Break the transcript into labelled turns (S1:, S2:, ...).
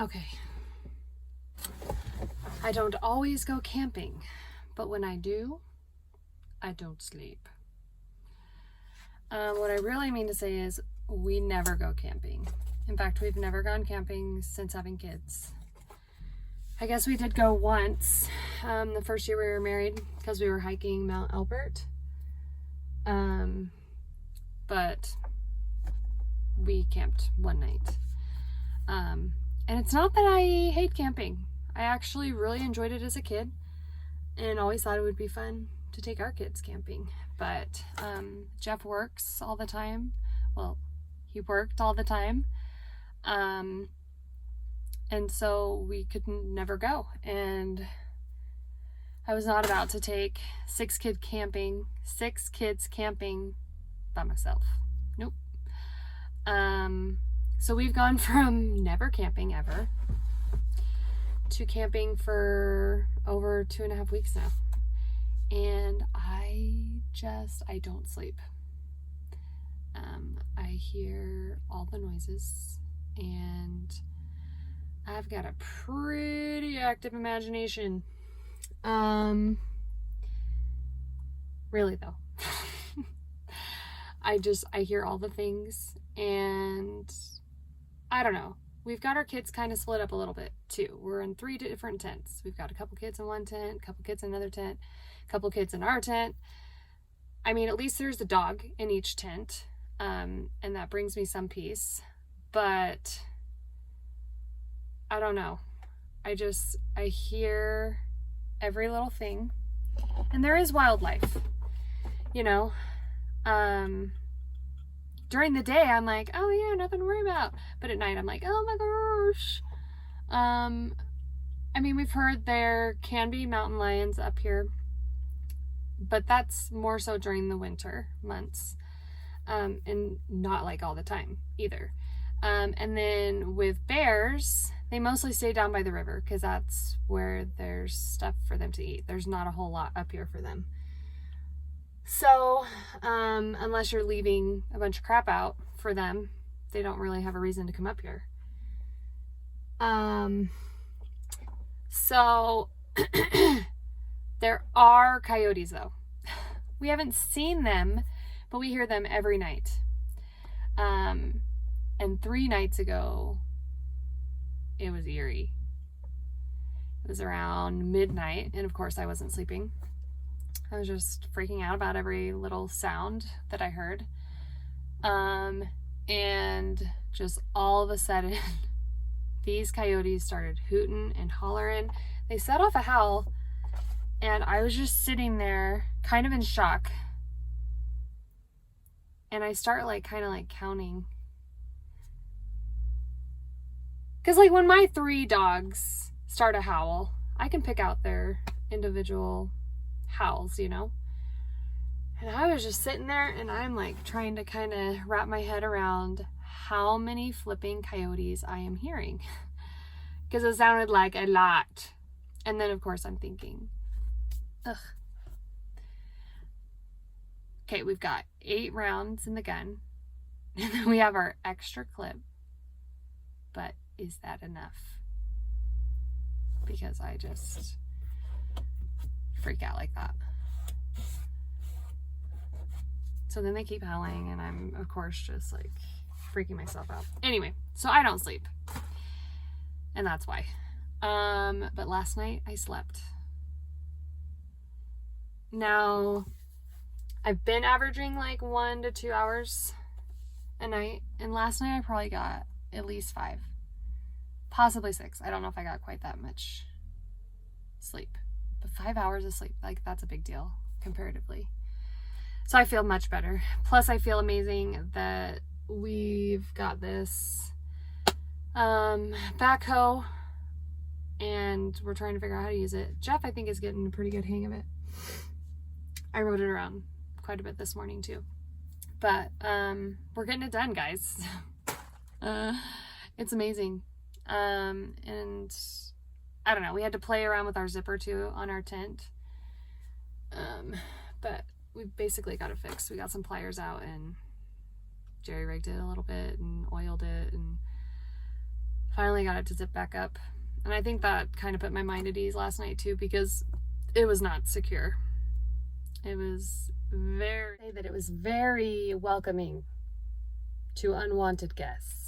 S1: Okay. I don't always go camping, but when I do, I don't sleep. What I really mean to say is we never go camping. In fact, we've never gone camping since having kids. I guess we did go once, the first year we were married, because we were hiking Mount Albert. But we camped one night. And it's not that I hate camping. I actually really enjoyed it as a kid and always thought it would be fun to take our kids camping. But Jeff works all the time. Well, he worked all the time. And so we could never go. And I was not about to take 6 kids camping by myself. Nope. So we've gone from never camping ever to camping for over 2.5 weeks now. And I don't sleep. I hear all the noises, and I've got a pretty active imagination. Really though. I hear all the things, and I don't know. We've got our kids kind of split up a little bit too. We're in 3 different tents. We've got a couple kids in one tent, a couple kids in another tent, a couple kids in our tent. I mean, at least there's a dog in each tent, and that brings me some peace. But I don't know. I hear every little thing, and there is wildlife, you know. During the day, I'm like, oh yeah, nothing to worry about. But at night, I'm like, oh my gosh. I mean, we've heard there can be mountain lions up here, but that's more so during the winter months, and not like all the time either. And then with bears, they mostly stay down by the river because that's where there's stuff for them to eat. There's not a whole lot up here for them. So, unless you're leaving a bunch of crap out for them, they don't really have a reason to come up here. So, there are coyotes though. We haven't seen them, but we hear them every night. And 3 nights ago, it was eerie. It was around midnight, and of course I wasn't sleeping. I was just freaking out about every little sound that I heard. And just all of a sudden, these coyotes started hooting and hollering. They set off a howl, and I was just sitting there kind of in shock. And I start kind of counting. Because when my 3 dogs start a howl, I can pick out their individual howls, you know. And I was just sitting there, and I'm trying to kind of wrap my head around how many flipping coyotes I am hearing, because it sounded like a lot. And then of course I'm thinking, ugh. Okay, we've got 8 rounds in the gun, and then we have our extra clip, but is that enough? Because I just freak out like that. So then they keep howling, and I'm of course just freaking myself out. Anyway, so I don't sleep, and that's why. But last night I slept. Now I've been averaging 1 to 2 hours a night, and last night I probably got at least 5, possibly 6. I don't know if I got quite that much sleep, but 5 hours of sleep, that's a big deal comparatively. So I feel much better. Plus I feel amazing that we've got this backhoe, and we're trying to figure out how to use it. Jeff, I think, is getting a pretty good hang of it. I rode it around quite a bit this morning too. But we're getting it done, guys. It's amazing. And I don't know, we had to play around with our zipper too on our tent. But we basically got it fixed. We got some pliers out and jerry rigged it a little bit and oiled it, and Finally got it to zip back up. And I think that kind of put my mind at ease last night too, because it was not secure. It was very welcoming to unwanted guests.